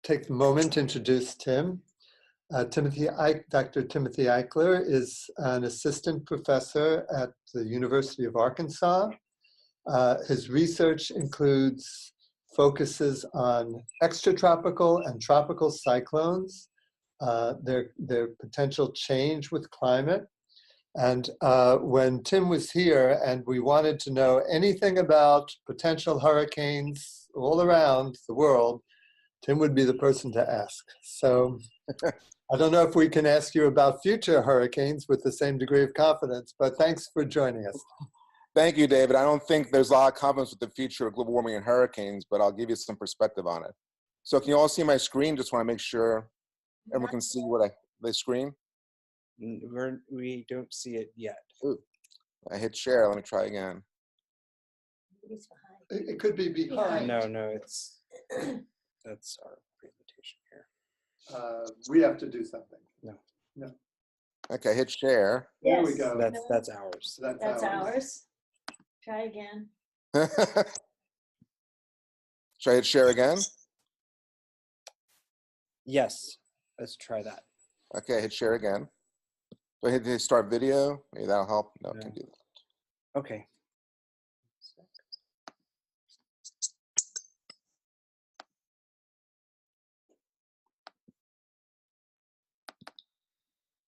take the moment to introduce Tim. Dr. Timothy Eichler is an assistant professor at the University of Arkansas. His research includes focuses on extratropical and tropical cyclones, their potential change with climate. And when Tim was here and we wanted to know anything about potential hurricanes all around the world, Tim would be the person to ask. So I don't know if we can ask you about future hurricanes with the same degree of confidence, but thanks for joining us. Thank you, David. I don't think there's a lot of confidence with the future of global warming and hurricanes, but I'll give you some perspective on it. So can you all see my screen? Just want to make sure everyone can see the screen. We don't see it yet. Ooh, I hit share. Let me try again. It could be behind. No, that's our presentation here. We have to do something. No. Okay, hit share. There Yes. we go. That's ours. That's ours. Try again. Should I hit share again? Yes. Let's try that. Okay, hit share again. Do I hit start video? Maybe that'll help. No, I can do that. Okay.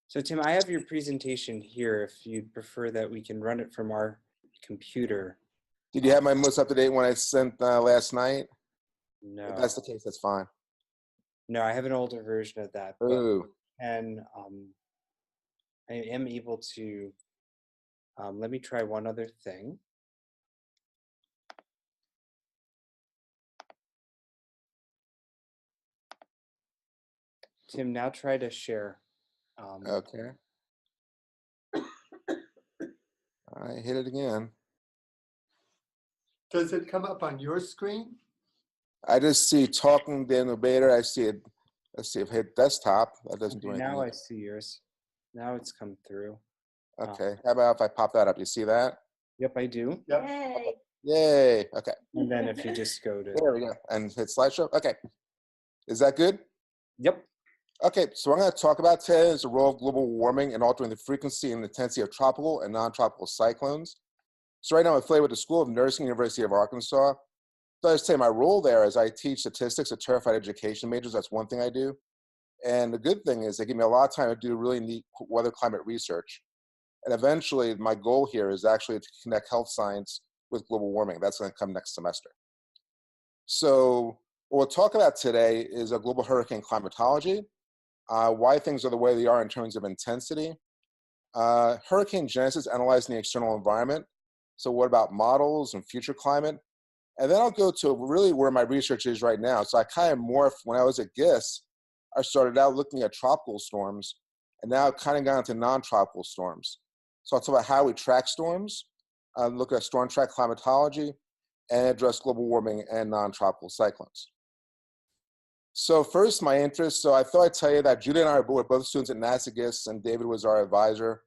So Tim, I have your presentation here. If you'd prefer that we can run it from our computer. Did you have my most up-to-date one I sent last night? No. If that's the case, that's fine. No, I have an older version of that. Ooh. And I am able to, let me try one other thing. Tim, now try to share. Okay. I hit it again. Does it come up on your screen? I just see talking the innovator. I see it. Let's see if I hit desktop. That doesn't do anything. Now I see yours. Now it's come through. Okay. How about if I pop that up? You see that? Yep, I do. Yep. Yay. Yay. Okay. And then if you just go to. There we go. And hit slideshow. Okay. Is that good? Yep. Okay. So what I'm going to talk about today is the role of global warming in altering the frequency and intensity of tropical and non-tropical cyclones. So right now I'm affiliated with the School of Nursing, University of Arkansas. So I just say my role there is I teach statistics at terrified education majors. That's one thing I do. And the good thing is they give me a lot of time to do really neat weather climate research. And eventually my goal here is actually to connect health science with global warming. That's going to come next semester. So what we'll talk about today is a global hurricane climatology, why things are the way they are in terms of intensity, hurricane genesis analyzing the external environment. So what about models and future climate? And then I'll go to really where my research is right now. So I kind of morphed when I was at GISS. I started out looking at tropical storms, and now I've kind of gone into non-tropical storms. So I'll talk about how we track storms, look at storm track climatology, and address global warming and non-tropical cyclones. So first, my interest. So I thought I'd tell you that Judy and I were both students at NASA GISS, and David was our advisor.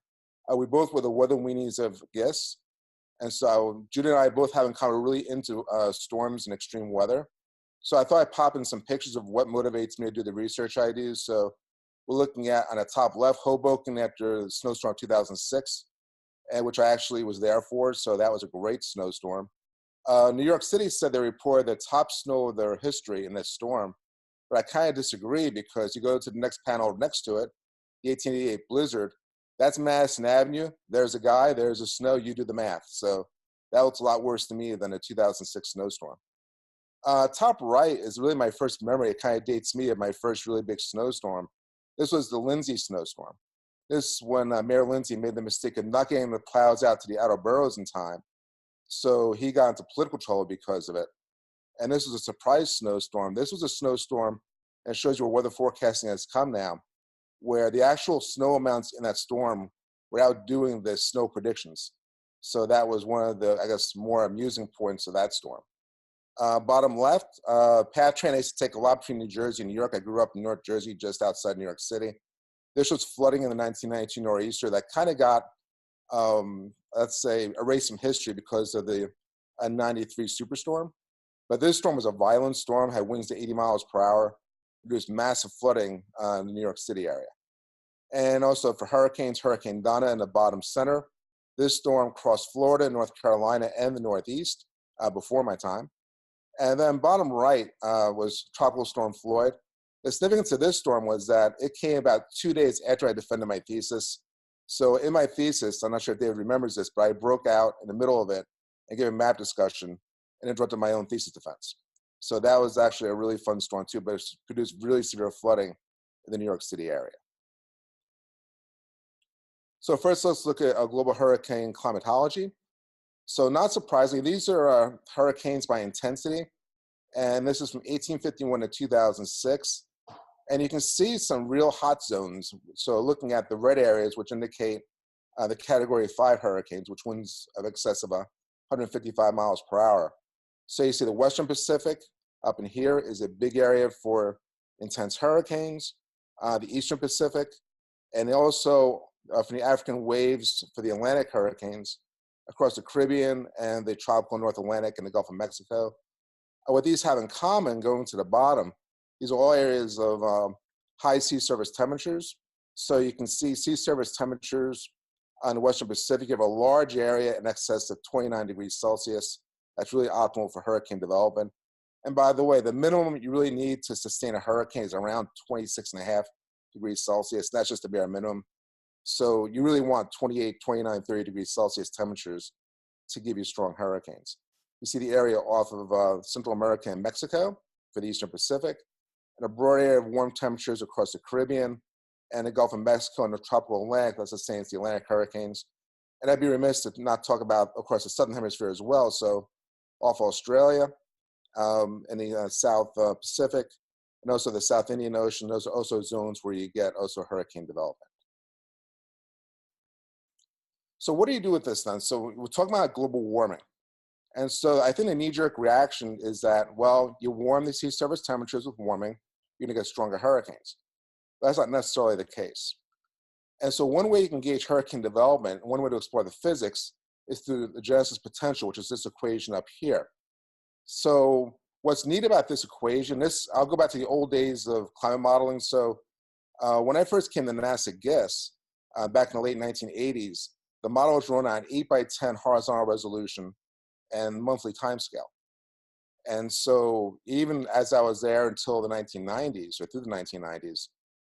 We both were the weather weenies of GISS. And so Judy and I both have in common really into storms and extreme weather. So I thought I'd pop in some pictures of what motivates me to do the research I do. So we're looking at, on the top left, Hoboken after the snowstorm 2006, and which I actually was there for. So that was a great snowstorm. New York City said they reported the top snow of their history in this storm. But I kind of disagree because you go to the next panel next to it, the 1888 blizzard. That's Madison Avenue. There's a guy, there's a snow, you do the math. So that looks a lot worse to me than a 2006 snowstorm. Top right is really my first memory. It kind of dates me of my first really big snowstorm. This was the Lindsay snowstorm. This when Mayor Lindsay made the mistake of not getting the plows out to the outer boroughs in time. So he got into political trouble because of it. And this was a surprise snowstorm. This was a snowstorm, and it shows you where weather forecasting has come now, where the actual snow amounts in that storm were outdoing the snow predictions. So that was one of the, I guess, more amusing points of that storm. Bottom left, PATH train I used to take a lot between New Jersey and New York. I grew up in North Jersey, just outside New York City. This was flooding in the 1992 nor'easter that kind of got, let's say, erased from history because of the 93 superstorm. But this storm was a violent storm, had winds to 80 miles per hour. produced massive flooding in the New York City area. And also for hurricanes, Hurricane Donna in the bottom center. This storm crossed Florida, North Carolina, and the Northeast before my time. And then bottom right was Tropical Storm Floyd. The significance of this storm was that it came about 2 days after I defended my thesis. So in my thesis, I'm not sure if David remembers this, but I broke out in the middle of it and gave a map discussion and interrupted my own thesis defense. So that was actually a really fun storm too, but it produced really severe flooding in the New York City area. So first, let's look at global hurricane climatology. So not surprisingly, these are hurricanes by intensity, and this is from 1851 to 2006. And you can see some real hot zones. So looking at the red areas, which indicate the Category 5 hurricanes, which winds of excess of 155 miles per hour. So you see the Western Pacific up in here is a big area for intense hurricanes, the Eastern Pacific, and also from the African waves for the Atlantic hurricanes across the Caribbean and the tropical North Atlantic and the Gulf of Mexico. What these have in common, going to the bottom, these are all areas of high sea surface temperatures. So you can see sea surface temperatures on the Western Pacific. You have a large area in excess of 29 degrees Celsius. That's really optimal for hurricane development. And by the way, the minimum you really need to sustain a hurricane is around 26.5 degrees Celsius. That's just the bare minimum. So you really want 28, 29, 30 degrees Celsius temperatures to give you strong hurricanes. You see the area off of Central America and Mexico for the Eastern Pacific, and a broad area of warm temperatures across the Caribbean and the Gulf of Mexico and the tropical Atlantic. That's the same as the Atlantic hurricanes. And I'd be remiss to not talk about, of course, the Southern Hemisphere as well. So off Australia and the South Pacific, and also the South Indian Ocean. Those are also zones where you get also hurricane development. So what do you do with this then? So we're talking about global warming. And so I think the knee-jerk reaction is that, well, you warm the sea surface temperatures with warming, you're gonna get stronger hurricanes. But that's not necessarily the case. And so one way you can gauge hurricane development, one way to explore the physics, is through the Genesis potential, which is this equation up here. So what's neat about this equation, I'll go back to the old days of climate modeling. So when I first came to NASA GISS back in the late 1980s, the model was run on 8x10 horizontal resolution and monthly timescale. And so even as I was there until the 1990s, or through the 1990s,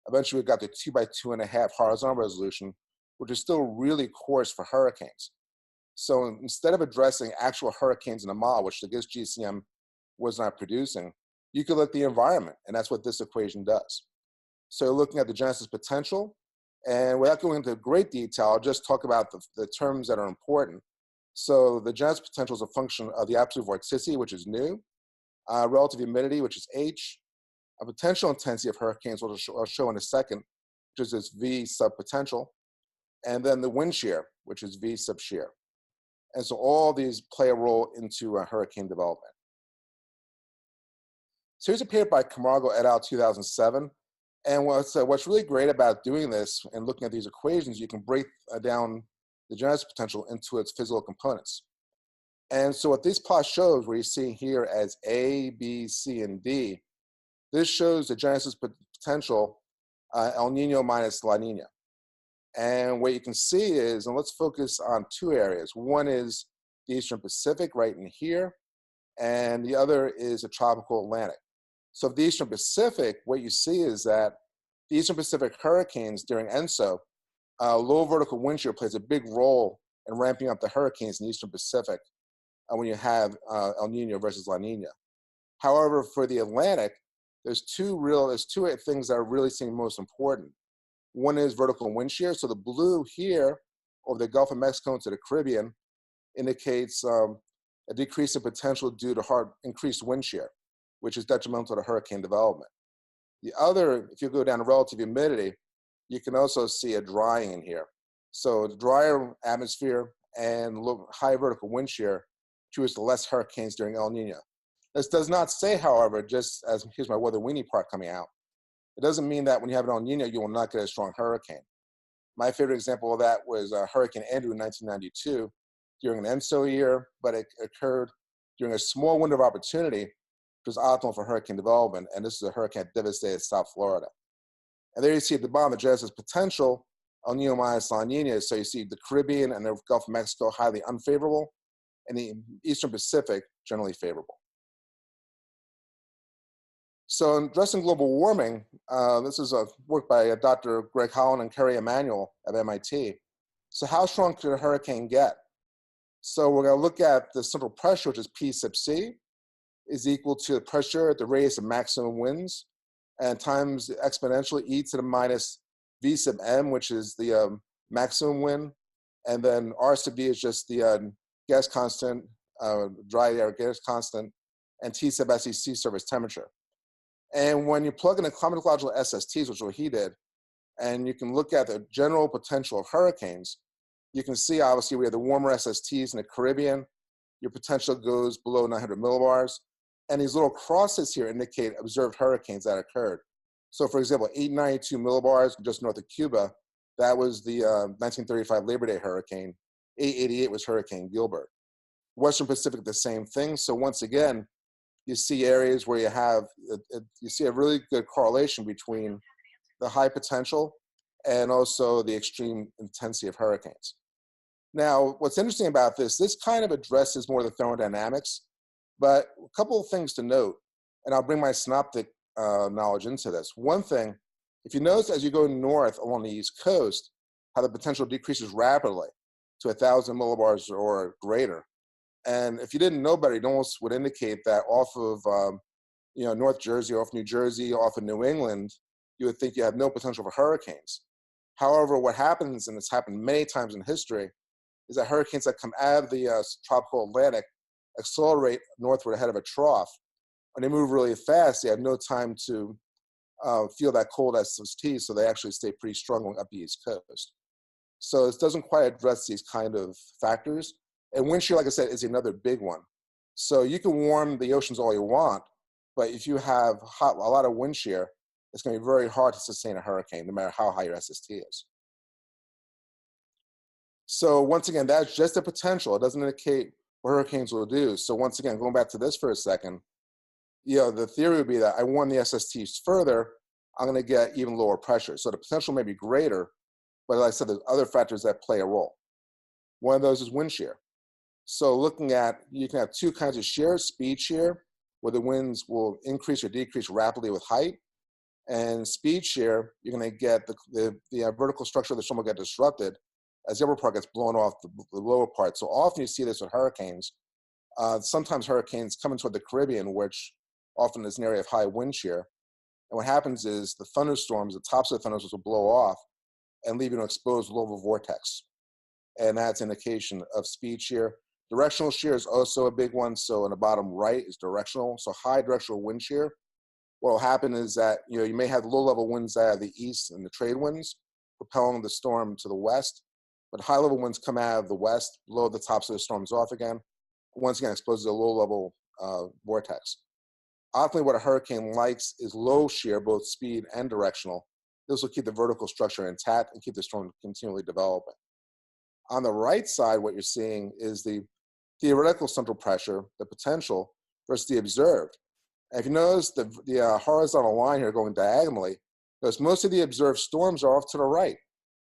eventually we got to 2x2.5 horizontal resolution, which is still really coarse for hurricanes. So instead of addressing actual hurricanes in the model, which the GISS GCM was not producing, you could look at the environment, and that's what this equation does. So looking at the Genesis potential, and without going into great detail, I'll just talk about the terms that are important. So the Genesis potential is a function of the absolute vorticity, which is nu, relative humidity, which is H, a potential intensity of hurricanes, which I'll show in a second, which is this V sub potential, and then the wind shear, which is V sub shear. And so all these play a role into hurricane development. So here's a paper by Camargo et al. 2007. And what's really great about doing this and looking at these equations, you can break down the Genesis potential into its physical components. And so what this plot shows, where you see here as A, B, C, and D, this shows the Genesis potential El Nino minus La Nina. And what you can see is, and let's focus on two areas. One is the Eastern Pacific right in here, and the other is the tropical Atlantic. So the Eastern Pacific, what you see is that the Eastern Pacific hurricanes during ENSO, low vertical wind shear plays a big role in ramping up the hurricanes in the Eastern Pacific when you have El Nino versus La Nina. However, for the Atlantic, there's two things that are really seen most important. One is vertical wind shear. So the blue here over the Gulf of Mexico into the Caribbean indicates a decrease in potential due to increased wind shear, which is detrimental to hurricane development. The other, if you go down to relative humidity, you can also see a drying in here. So the drier atmosphere and high vertical wind shear choose less hurricanes during El Nino. This does not say, however, just as, here's my weather weenie part coming out, it doesn't mean that when you have an El Nino, you will not get a strong hurricane. My favorite example of that was Hurricane Andrew in 1992 during an ENSO year, but it occurred during a small window of opportunity which is optimal for hurricane development, and this is a hurricane that devastated South Florida. And there you see at the bottom the genesis potential, El Nino minus La Nina. So you see the Caribbean and the Gulf of Mexico highly unfavorable, and the Eastern Pacific generally favorable. So in addressing global warming, this is a work by Dr. Greg Holland and Kerry Emanuel at MIT. So how strong could a hurricane get? So we're going to look at the central pressure, which is P sub C, is equal to the pressure at the radius of maximum winds, and times exponentially e to the minus V sub m, which is the maximum wind, and then R sub V is just the gas constant, dry air gas constant, and T sub S is sea surface temperature. And when you plug in the climatological SSTs, which is what he did, and you can look at the general potential of hurricanes, you can see obviously we have the warmer SSTs in the Caribbean. Your potential goes below 900 millibars. And these little crosses here indicate observed hurricanes that occurred. So for example, 892 millibars just north of Cuba, that was the 1935 Labor Day hurricane. 888 was Hurricane Gilbert. Western Pacific, the same thing. So once again, you see areas where you have, you see a really good correlation between the high potential and also the extreme intensity of hurricanes. Now, what's interesting about this kind of addresses more the thermodynamics, but a couple of things to note, and I'll bring my synoptic knowledge into this. One thing, if you notice as you go north along the East Coast, how the potential decreases rapidly to 1,000 millibars or greater. And if you didn't know better, it almost would indicate that off of North Jersey, off New Jersey, off of New England, you would think you have no potential for hurricanes. However, what happens, and it's happened many times in history, is that hurricanes that come out of the tropical Atlantic accelerate northward ahead of a trough. When they move really fast, they have no time to feel that cold SST, so they actually stay pretty strong going up the East Coast. So this doesn't quite address these kind of factors. And wind shear, like I said, is another big one. So you can warm the oceans all you want, but if you have a lot of wind shear, it's going to be very hard to sustain a hurricane, no matter how high your SST is. So once again, that's just a potential. It doesn't indicate what hurricanes will do. So once again, going back to this for a second, the theory would be that I warm the SSTs further, I'm going to get even lower pressure. So the potential may be greater, but like I said, there's other factors that play a role. One of those is wind shear. So looking at, you can have two kinds of shear: speed shear, where the winds will increase or decrease rapidly with height, and speed shear, you're going to get the vertical structure of the storm will get disrupted as the upper part gets blown off the lower part. So often you see this with hurricanes. Sometimes hurricanes come into the Caribbean, which often is an area of high wind shear. And what happens is the thunderstorms, the tops of the thunderstorms will blow off and leave you an exposed lower vortex. And that's an indication of speed shear. Directional shear is also a big one. So in the bottom right is directional. So high directional wind shear. What will happen is that you may have low-level winds out of the east and the trade winds propelling the storm to the west, but high-level winds come out of the west, blow the tops of the storms off again. Once again, exposes a low-level vortex. Ultimately, what a hurricane likes is low shear, both speed and directional. This will keep the vertical structure intact and keep the storm continually developing. On the right side, what you're seeing is the theoretical central pressure, the potential, versus the observed. And if you notice the horizontal line here going diagonally, because most of the observed storms are off to the right.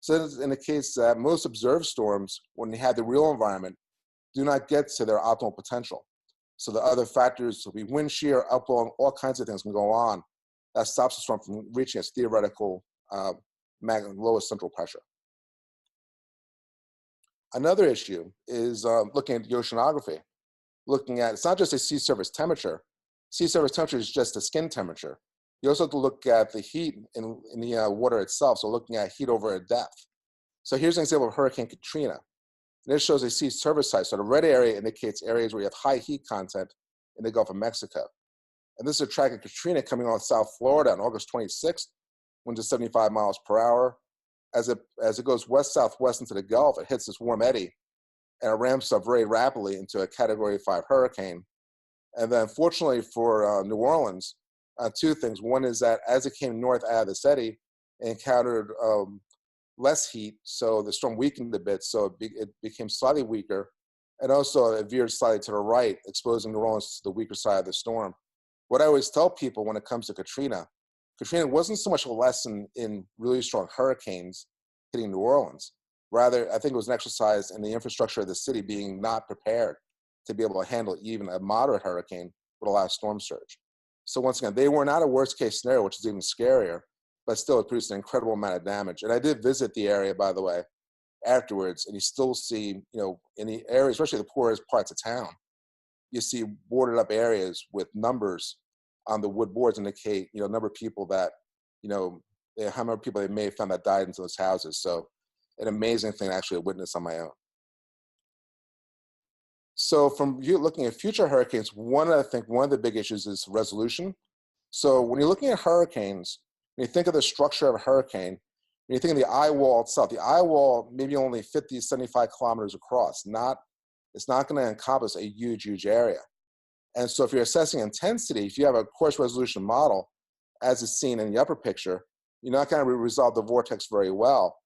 So this indicates that most observed storms, when they have the real environment, do not get to their optimal potential. So the other factors will be wind shear, upblowing, all kinds of things can go on. That stops the storm from reaching its theoretical lowest central pressure. Another issue is looking at the oceanography. Looking at, it's not just a sea surface temperature. Sea surface temperature is just the skin temperature. You also have to look at the heat in the water itself, so looking at heat over a depth. So here's an example of Hurricane Katrina. And this shows a sea surface size. So the red area indicates areas where you have high heat content in the Gulf of Mexico. And this is a track of Katrina coming off South Florida on August 26th, winds of 75 miles per hour. As it goes west-southwest into the Gulf, it hits this warm eddy, and it ramps up very rapidly into a Category 5 hurricane. And then fortunately for New Orleans, two things. One is that as it came north out of this eddy, it encountered less heat, so the storm weakened a bit, so it became slightly weaker, and also it veered slightly to the right, exposing New Orleans to the weaker side of the storm. what I always tell people when it comes to Katrina wasn't so much a lesson in really strong hurricanes hitting New Orleans. Rather, I think it was an exercise in the infrastructure of the city being not prepared to be able to handle even a moderate hurricane with a lot of storm surge. So once again, they were not a worst case scenario, which is even scarier, but still it produced an incredible amount of damage. And I did visit the area, by the way, afterwards, and you still see, in the areas, especially the poorest parts of town, you see boarded up areas with numbers on the wood boards indicate, number of people that, how many people they may have found that died in those houses. So an amazing thing to actually witness on my own. So from you looking at future hurricanes, one of the big issues is resolution. So when you're looking at hurricanes, when you think of the structure of a hurricane, when you think of the eye wall itself, the eye wall maybe only 50, 75 kilometers across. It's not going to encompass a huge, huge area. And so if you're assessing intensity, if you have a coarse resolution model, as is seen in the upper picture, you're not going to resolve the vortex very well.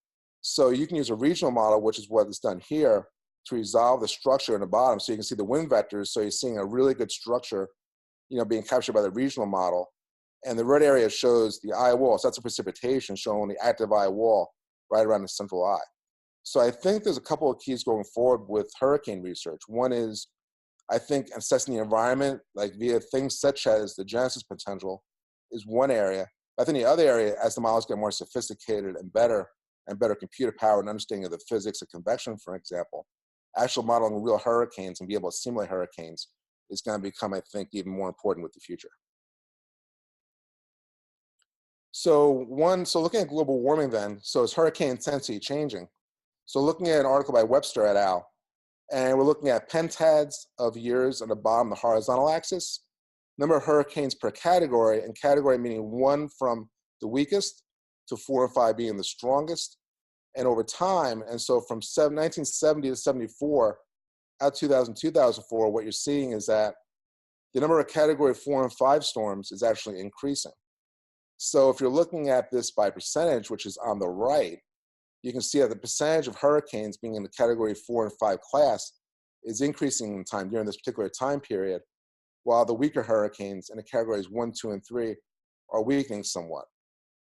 So you can use a regional model, which is what is done here, to resolve the structure in the bottom. So you can see the wind vectors. So you're seeing a really good structure, being captured by the regional model. And the red area shows the eye wall. So that's a precipitation showing the active eye wall right around the central eye. So I think there's a couple of keys going forward with hurricane research. One is, I think assessing the environment, like via things such as the genesis potential, is one area. I think the other area, as the models get more sophisticated and better computer power and understanding of the physics of convection, for example, actual modeling real hurricanes and be able to simulate hurricanes is going to become, I think, even more important with the future. So looking at global warming then, so is hurricane intensity changing? So looking at an article by Webster et al., and we're looking at pentads of years on the bottom, the horizontal axis, number of hurricanes per category, and category meaning 1 from the weakest to 4 or 5 being the strongest, and over time. And so from 1970 to 74, out 2000, 2004, what you're seeing is that the number of category 4 and 5 storms is actually increasing. So if you're looking at this by percentage, which is on the right, you can see that the percentage of hurricanes being in the category 4 and 5 class is increasing in time during this particular time period, while the weaker hurricanes in the categories 1, 2, and 3 are weakening somewhat.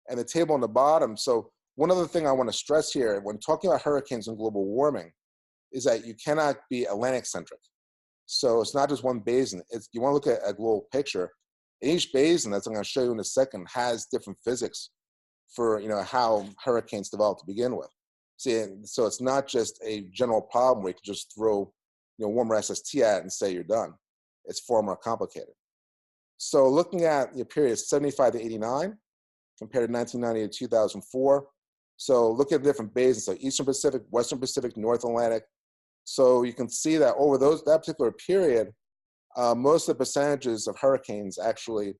And the table on the bottom, so one other thing I want to stress here when talking about hurricanes and global warming is that you cannot be Atlantic-centric. So it's not just one basin. You want to look at a global picture. Each basin, as I'm going to show you in a second, has different physics for how hurricanes develop to begin with. See, so it's not just a general problem where you can just throw warmer SST at it and say you're done. It's far more complicated. So looking at the period 75 to 89, compared to 1990 to 2004. So look at the different basins, so Eastern Pacific, Western Pacific, North Atlantic. So you can see that over that particular period, most of the percentages of hurricanes actually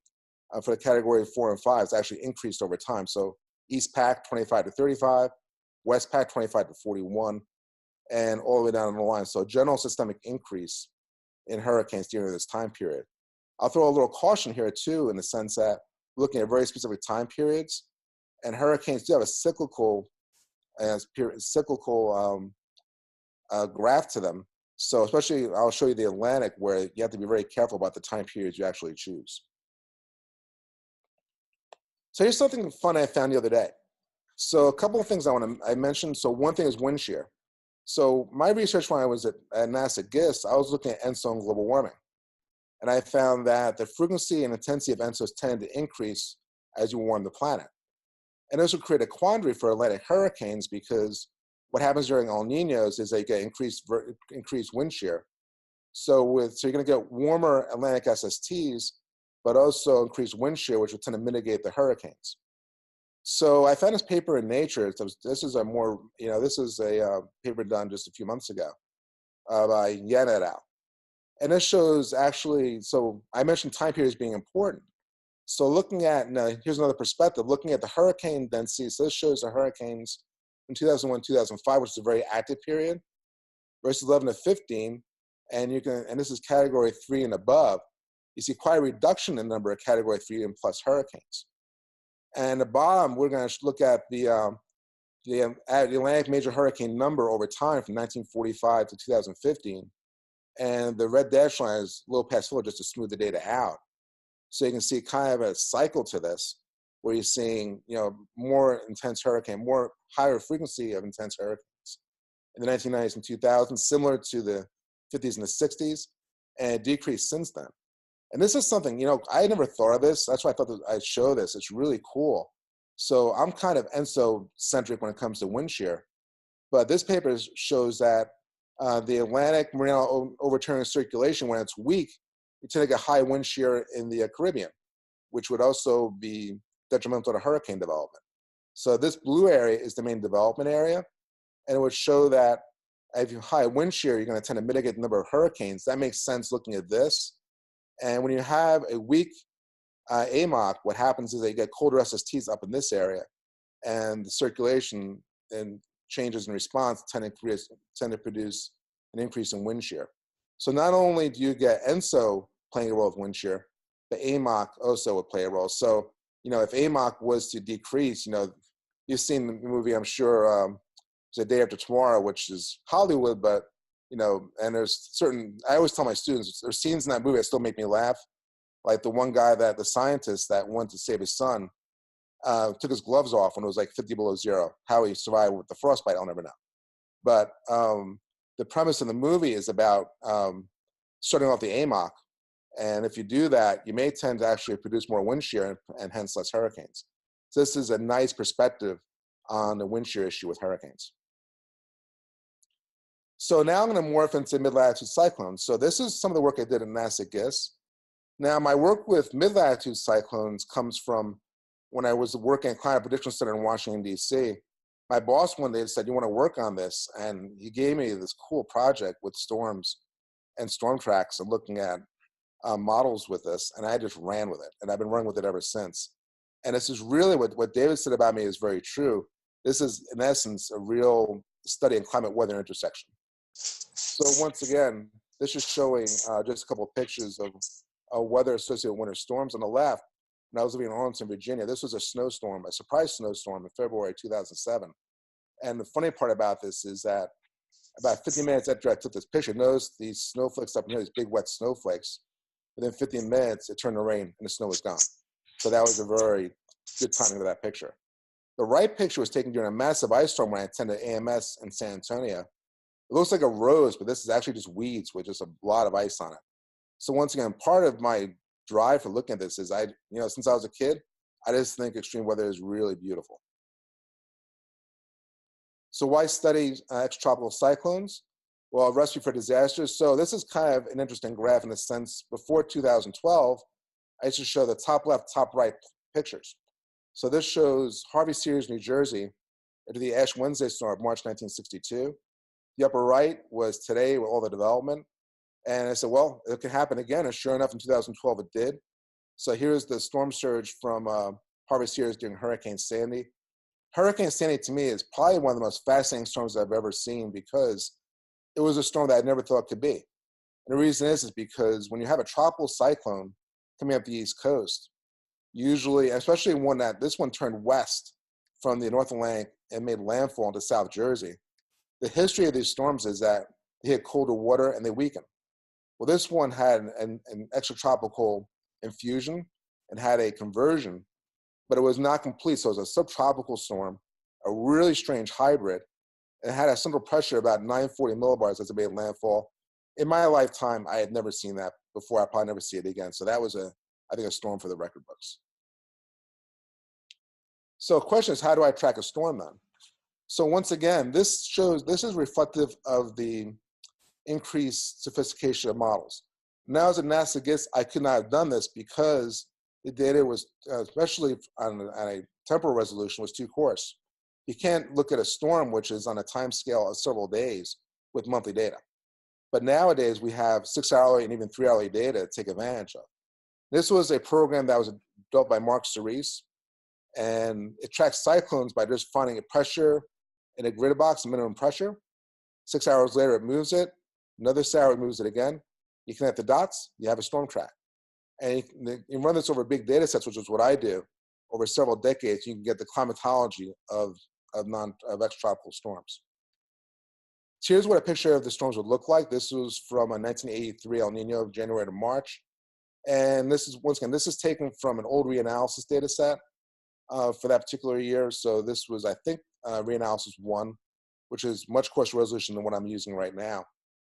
for the category 4 and 5 has actually increased over time. So East Pac 25 to 35, West Pac 25 to 41, and all the way down the line. So general systemic increase in hurricanes during this time period. I'll throw a little caution here too, in the sense that looking at very specific time periods, and hurricanes do have a cyclical graph to them. So especially, I'll show you the Atlantic, where you have to be very careful about the time periods you actually choose. So here's something fun I found the other day. So a couple of things I mentioned. So one thing is wind shear. So my research when I was at NASA GIST, I was looking at ENSO and global warming. And I found that the frequency and intensity of ENSOs tend to increase as you warm the planet. And this would create a quandary for Atlantic hurricanes, because what happens during El Niños is they get increased wind shear. So you're going to get warmer Atlantic SSTs, but also increased wind shear, which will tend to mitigate the hurricanes. So I found this paper in Nature. This is a paper done just a few months ago by Yen et al. And this shows actually, so I mentioned time periods being important. So looking at, here's another perspective, looking at the hurricane density. So this shows the hurricanes in 2001, 2005, which is a very active period, versus 11 to 15. And this is category 3 and above. You see quite a reduction in the number of category 3 and plus hurricanes. And at the bottom, we're going to look at the Atlantic major hurricane number over time from 1945 to 2015. And the red dashed line is a little past 4 just to smooth the data out. So you can see kind of a cycle to this, where you're seeing, more intense hurricane, more higher frequency of intense hurricanes in the 1990s and 2000s, similar to the 50s and the 60s, and it decreased since then. And this is something, I never thought of this. That's why I thought that I'd show this. It's really cool. So I'm kind of ENSO-centric when it comes to wind shear. But this paper shows that the Atlantic marine overturning circulation, when it's weak, you tend to get high wind shear in the Caribbean, which would also be detrimental to hurricane development. So this blue area is the main development area, and it would show that if you have high wind shear, you're going to tend to mitigate the number of hurricanes. That makes sense looking at this. And when you have a weak AMOC, what happens is that you get colder SSTs up in this area, and the circulation and changes in response tend to produce an increase in wind shear. So not only do you get ENSO playing a role with wind shear, the AMOC also would play a role. So, if AMOC was to decrease, you've seen the movie, I'm sure, The Day After Tomorrow, which is Hollywood, but, and there's I always tell my students, there's scenes in that movie that still make me laugh. Like the one guy the scientist that went to save his son, took his gloves off when it was like 50 below zero. How he survived with the frostbite, I'll never know. But the premise of the movie is about starting off the AMOC. And if you do that, you may tend to actually produce more wind shear and hence less hurricanes. So this is a nice perspective on the wind shear issue with hurricanes. So now I'm going to morph into mid-latitude cyclones. So this is some of the work I did at NASA GISS. Now my work with mid-latitude cyclones comes from when I was working at Climate Prediction Center in Washington, D.C. My boss one day said, "You want to work on this?" And he gave me this cool project with storms and storm tracks and looking at models with this, and I just ran with it, and I've been running with it ever since. And this is really what David said about me is very true. This is, in essence, a real study in climate weather intersection. So once again, this is showing just a couple of pictures of weather associated with winter storms. On the left, when I was living in Arlington, Virginia, this was a snowstorm, a surprise snowstorm in February 2007. And the funny part about this is that about 15 minutes after I took this picture, notice these snowflakes up in here, these big wet snowflakes. Within 15 minutes, it turned to rain and the snow was gone. So that was a very good timing of that picture. The right picture was taken during a massive ice storm when I attended AMS in San Antonio. It looks like a rose, but this is actually just weeds with just a lot of ice on it. So once again, part of my drive for looking at this is since I was a kid, I just think extreme weather is really beautiful. So why study extratropical cyclones? Well, recipe for disasters. So this is kind of an interesting graph in the sense, before 2012, I used to show the top left, top right pictures. So this shows Harvey series, New Jersey, after the Ash Wednesday storm of March 1962. The upper right was today with all the development. And I said, well, it could happen again. And sure enough, in 2012, it did. So here's the storm surge from Harvey series during Hurricane Sandy. Hurricane Sandy, to me, is probably one of the most fascinating storms I've ever seen because it was a storm that I never thought could be. And the reason is because when you have a tropical cyclone coming up the East Coast, usually, especially this one turned west from the North Atlantic and made landfall into South Jersey. The history of these storms is that they hit colder water and they weaken. Well, this one had an extratropical infusion and had a conversion, but it was not complete. So it was a subtropical storm, a really strange hybrid. It had a central pressure about 940 millibars as it made landfall. In my lifetime, I had never seen that before. I'll probably never see it again. So that was, I think, a storm for the record books. So the question is, how do I track a storm then? So once again, this is reflective of the increased sophistication of models. Now as a NASA GISS, I could not have done this because the data was, especially on a temporal resolution, was too coarse. You can't look at a storm which is on a time scale of several days with monthly data. But nowadays we have 6-hourly and even 3-hourly data to take advantage of. This was a program that was built by Mark Cerise, and it tracks cyclones by just finding a pressure in a grid box, minimum pressure. 6 hours later, it moves it. Another 6 hours, it moves it again. You connect the dots, you have a storm track. And you run this over big data sets, which is what I do, over several decades. You can get the climatology of extratropical storms. So here's what a picture of the storms would look like. This was from a 1983 El Nino, January to March. And this is, once again, this is taken from an old reanalysis data set for that particular year. So this was, I think, reanalysis 1, which is much coarser resolution than what I'm using right now.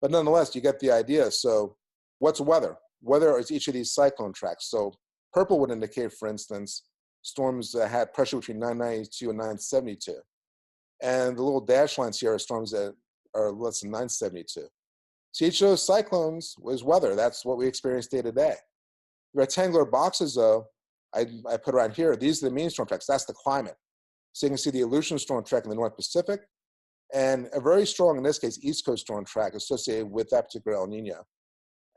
But nonetheless, you get the idea. So what's weather? Weather is each of these cyclone tracks. So purple would indicate, for instance, storms that had pressure between 992 and 972. And the little dash lines here are storms that are less than 972. So each of those cyclones was weather. That's what we experience day to day. The rectangular boxes, though, I put around here, these are the mean storm tracks. That's the climate. So you can see the Aleutian storm track in the North Pacific, and a very strong, in this case, East Coast storm track associated with that particular El Nino.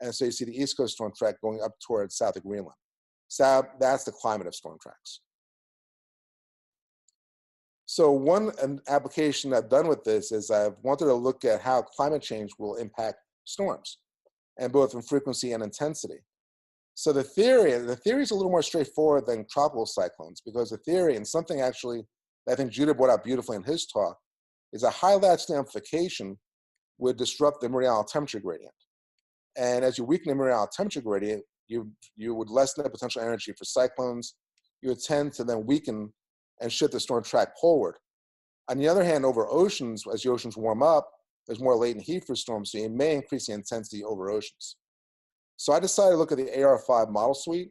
And so you see the East Coast storm track going up towards south of Greenland. So that's the climate of storm tracks. So one application I've done with this is I've wanted to look at how climate change will impact storms, and both in frequency and intensity. So the theory is a little more straightforward than tropical cyclones, because the theory, and something actually that I think Judah brought out beautifully in his talk, is a high latitude amplification would disrupt the meridional temperature gradient. And as you weaken the meridional temperature gradient, you would lessen the potential energy for cyclones. You would tend to then weaken and shift the storm track poleward. On the other hand, over oceans, as the oceans warm up, there's more latent heat for storms, so you may increase the intensity over oceans. So I decided to look at the AR5 model suite.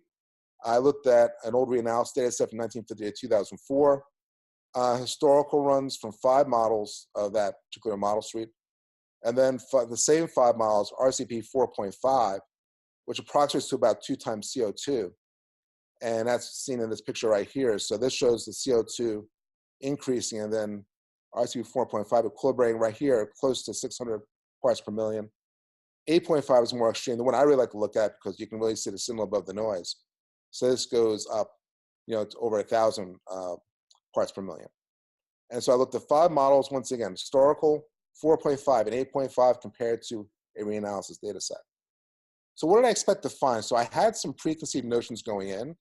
I looked at an old reanalysis data set from 1950 to 2004, historical runs from 5 models of that particular model suite, and then the same 5 models, RCP 4.5, which approximates to about 2 times CO2. And that's seen in this picture right here. So this shows the CO2 increasing, and then RCP 4.5 equilibrating right here, close to 600 parts per million. 8.5 is more extreme, the one I really like to look at because you can really see the signal above the noise. So this goes up, to over 1,000 parts per million. And so I looked at 5 models, once again, historical, 4.5 and 8.5 compared to a reanalysis data set. So what did I expect to find? So I had some preconceived notions going in.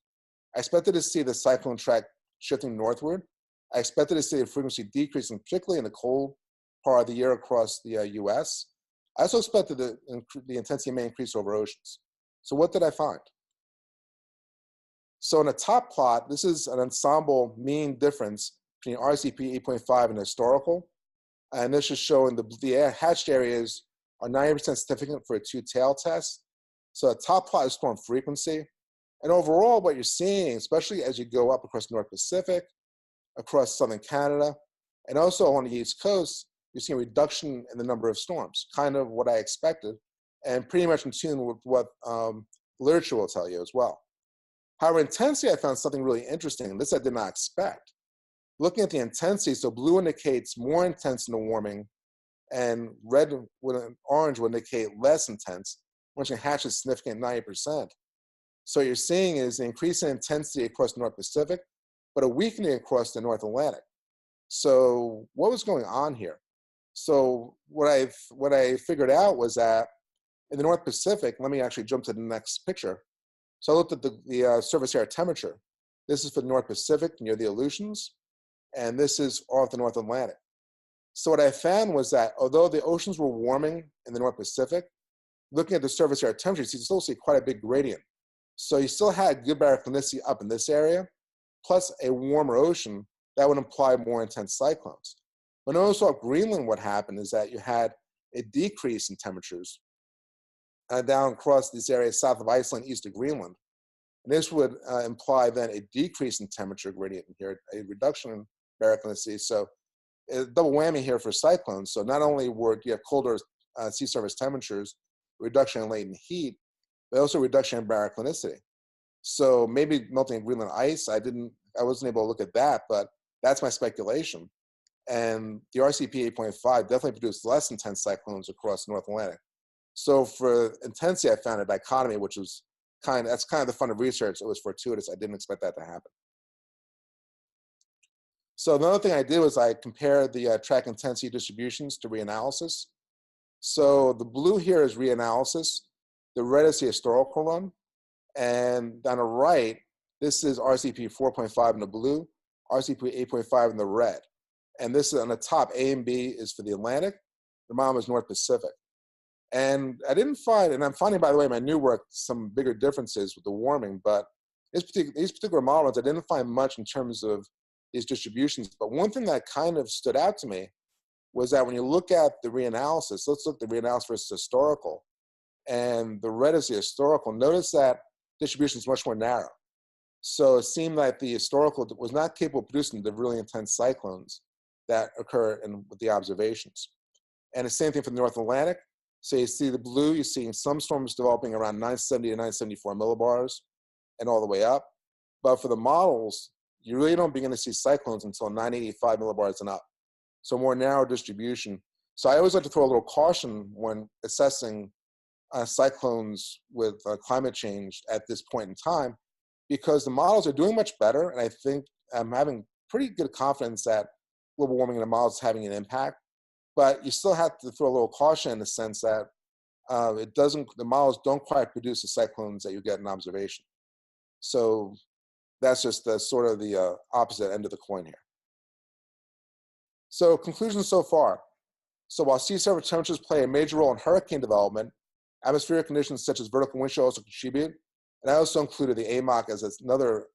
I expected to see the cyclone track shifting northward. I expected to see the frequency decreasing, particularly in the cold part of the year across the US. I also expected the intensity may increase over oceans. So what did I find? So in the top plot, this is an ensemble mean difference between RCP 8.5 and historical. And this is showing the hatched areas are 90% significant for a 2-tail test. So the top plot is storm frequency. And overall, what you're seeing, especially as you go up across the North Pacific, across southern Canada, and also on the East Coast, you're seeing a reduction in the number of storms, kind of what I expected, and pretty much in tune with what literature will tell you as well. However, intensity, I found something really interesting, and this I did not expect. Looking at the intensity, so blue indicates more intense in the warming, and orange would indicate less intense, which in hatch is significant 90%. So what you're seeing is an increase in intensity across the North Pacific, but a weakening across the North Atlantic. So what was going on here? So what I figured out was that in the North Pacific, let me actually jump to the next picture. So I looked at the surface air temperature. This is for the North Pacific near the Aleutians, and this is off the North Atlantic. So what I found was that although the oceans were warming in the North Pacific, looking at the surface air temperature, you still see quite a big gradient. So you still had good baroclinicity up in this area, plus a warmer ocean that would imply more intense cyclones. But also at Greenland, what happened is that you had a decrease in temperatures down across these areas south of Iceland, east of Greenland. And this would imply then a decrease in temperature gradient here, a reduction in baroclinicity. So a double whammy here for cyclones. So not only would you have colder sea surface temperatures, reduction in latent heat, but also reduction in baroclinicity. So maybe melting of Greenland ice, I wasn't able to look at that, but that's my speculation. And the RCP 8.5 definitely produced less intense cyclones across the North Atlantic. So for intensity, I found a dichotomy, which was that's kind of the fun of research. It was fortuitous. I didn't expect that to happen. So another thing I did was I compared the track intensity distributions to reanalysis. So the blue here is reanalysis. The red is the historical run. And on the right, this is RCP 4.5 in the blue, RCP 8.5 in the red. And this is on the top, A and B is for the Atlantic. The bottom is North Pacific. And I didn't find, and I'm finding, by the way, in my new work, some bigger differences with the warming, but these particular models, I didn't find much in terms of these distributions. But one thing that kind of stood out to me was that when you look at the reanalysis, let's look at the reanalysis versus historical, and the red is the historical. Notice that distribution is much more narrow. So it seemed like the historical was not capable of producing the really intense cyclones that occur with the observations. And the same thing for the North Atlantic. So you see the blue, you're seeing some storms developing around 970 to 974 millibars and all the way up. But for the models, you really don't begin to see cyclones until 985 millibars and up. So more narrow distribution. So I always like to throw a little caution when assessing cyclones with climate change at this point in time, because the models are doing much better. And I think I'm having pretty good confidence that global warming in the models is having an impact. But you still have to throw a little caution in the sense that the models don't quite produce the cyclones that you get in observation. So that's just the sort of the opposite end of the coin here. So conclusions so far. So while sea surface temperatures play a major role in hurricane development, atmospheric conditions such as vertical wind chill also contribute. And I also included the AMOC as another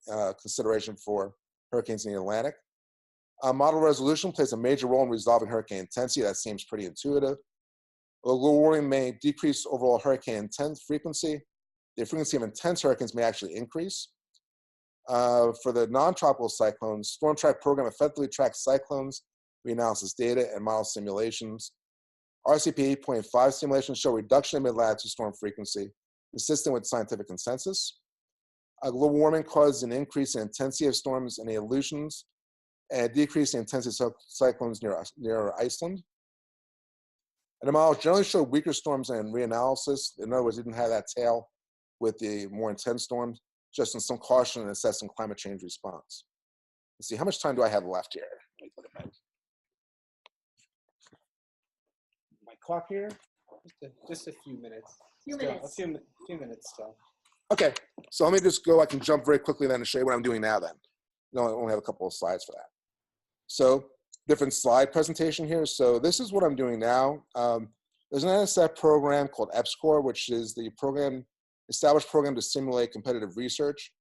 consideration for hurricanes in the Atlantic. Model resolution plays a major role in resolving hurricane intensity. That seems pretty intuitive. Global warming may decrease overall hurricane intense frequency. The frequency of intense hurricanes may actually increase. For the non-tropical cyclones, Storm Track program effectively tracks cyclones, reanalysis data, and model simulations. RCP 8.5 simulations show reduction in mid-latitude storm frequency, consistent with scientific consensus. Global warming causes an increase in intensity of storms in the Aleutians, and a decrease in intensity of cyclones near Iceland. And the models generally show weaker storms in reanalysis. In other words, they didn't have that tail with the more intense storms, just in some caution in assessing climate change response. Let's see, how much time do I have left here? Let me look at my clock here. Just a few minutes. Few Still, minutes. A few minutes still. Okay, so let me just go, I can jump very quickly then and show you what I'm doing now then. No, I only have a couple of slides for that. So different slide presentation here. So this is what I'm doing now. There's an NSF program called EPSCoR, which is the established program to simulate competitive research.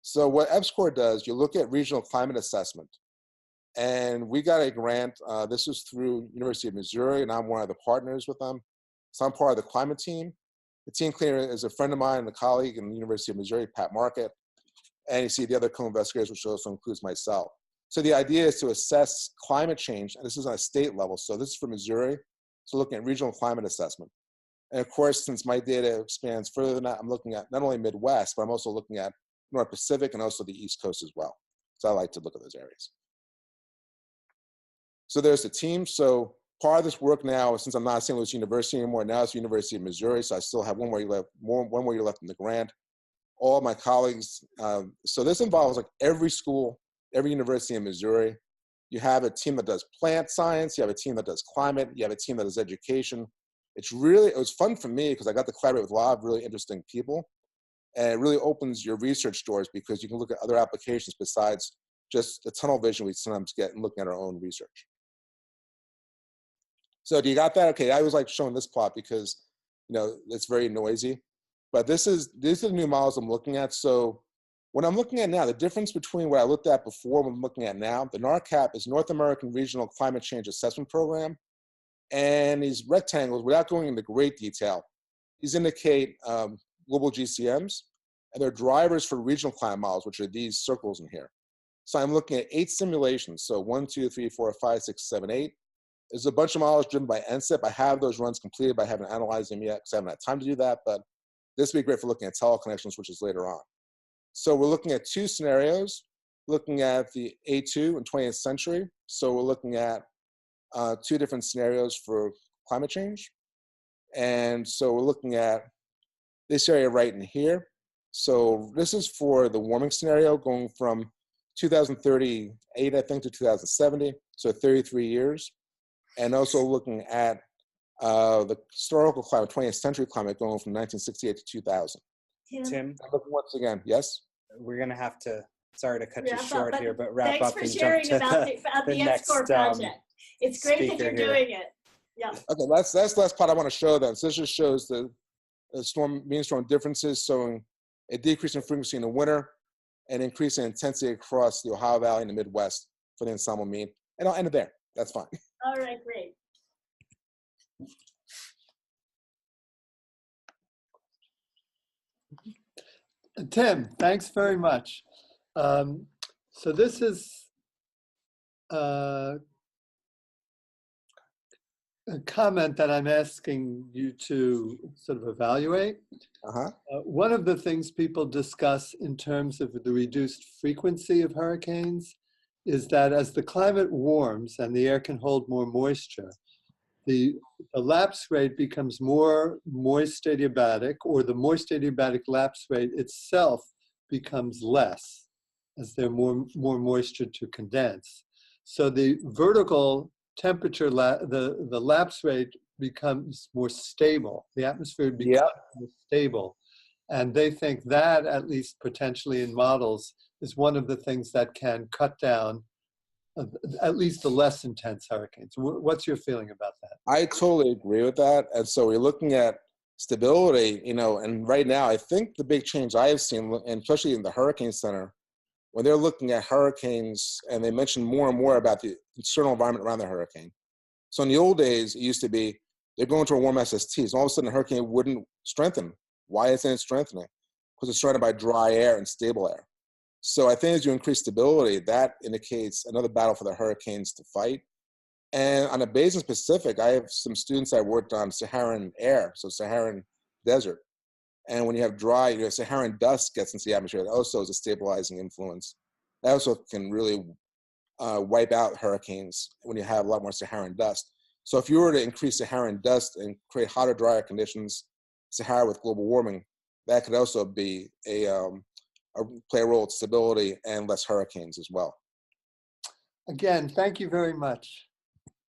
So what EPSCoR does, you look at regional climate assessment. And we got a grant. This was through University of Missouri, and I'm one of the partners with them. So I'm part of the climate team. The team cleaner is a friend of mine and a colleague in the University of Missouri, Pat Market. And you see the other co-investigators, which also includes myself. So the idea is to assess climate change, and this is on a state level. So this is for Missouri. So looking at regional climate assessment. And of course, since my data expands further than that, I'm looking at not only Midwest, but I'm also looking at North Pacific and also the East Coast as well. So I like to look at those areas. So there's the team. So part of this work now, since I'm not at St. Louis University anymore, now it's University of Missouri, so I still have one more year left in the grant. All of my colleagues, so this involves like every school, every university in Missouri. You have a team that does plant science, you have a team that does climate, you have a team that does education. It was fun for me because I got to collaborate with a lot of really interesting people. And it really opens your research doors because you can look at other applications besides just the tunnel vision we sometimes get in looking at our own research. So do you got that? Okay, I always like showing this plot because, you know, it's very noisy. But these are the new models I'm looking at. So what I'm looking at now, the difference between what I looked at before and what I'm looking at now, the NARCCAP is North American Regional Climate Change Assessment Program. And these rectangles, without going into great detail, these indicate global GCMs, and they're drivers for regional climate models, which are these circles in here. So I'm looking at 8 simulations. So 1, 2, 3, 4, 5, 6, 7, 8. There's a bunch of models driven by NCIP. I have those runs completed, but I haven't analyzed them yet because I haven't had time to do that. But this would be great for looking at teleconnections, which is later on. So we're looking at 2 scenarios, looking at the A2 and 20th century. So we're looking at 2 different scenarios for climate change. And so we're looking at this area right in here. So this is for the warming scenario going from 2038, I think, to 2070, so 33 years. And also looking at the historical climate, 20th century climate going from 1968 to 2000. Tim, Once again, yes? we're going to have to, sorry to cut you Wrap up, short but here, but wrap Thanks up for and jump sharing to about the next EPSCoR project. It's great that speaker you're here. doing it. Yeah. Okay, that's the last part I want to show then. So this just shows the mean storm differences, showing a decrease in frequency in the winter and increase in intensity across the Ohio Valley and the Midwest for the ensemble mean. And I'll end it there. That's fine. All right, great. Tim, thanks very much. So this is a comment that I'm asking you to sort of evaluate. One of the things people discuss in terms of the reduced frequency of hurricanes is that as the climate warms and the air can hold more moisture, the lapse rate becomes more moist adiabatic, or the moist adiabatic lapse rate itself becomes less as there's more moisture to condense. So the vertical temperature, the lapse rate becomes more stable. The atmosphere becomes more stable. And they think that, at least potentially in models, is one of the things that can cut down at least the less intense hurricanes. What's your feeling about that? I totally agree with that. And so we're looking at stability, and right now, I think the big change I have seen, and especially in the Hurricane Center, when they're looking at hurricanes, and they mention more and more about the external environment around the hurricane. So in the old days, it used to be, they're going to a warm SST, so all of a sudden the hurricane wouldn't strengthen. Why isn't it strengthening? Because it's surrounded by dry air and stable air. So I think as you increase stability, that indicates another battle for the hurricanes to fight. And on the Basin Pacific, I have some students I worked on Saharan air, so Saharan desert. And when you have dry, Saharan dust gets into the atmosphere. That also is a stabilizing influence. That also can really wipe out hurricanes when you have a lot more Saharan dust. So if you were to increase Saharan dust and create hotter, drier conditions, Sahara with global warming, that could also be play a role with stability and less hurricanes as well. Again, thank you very much.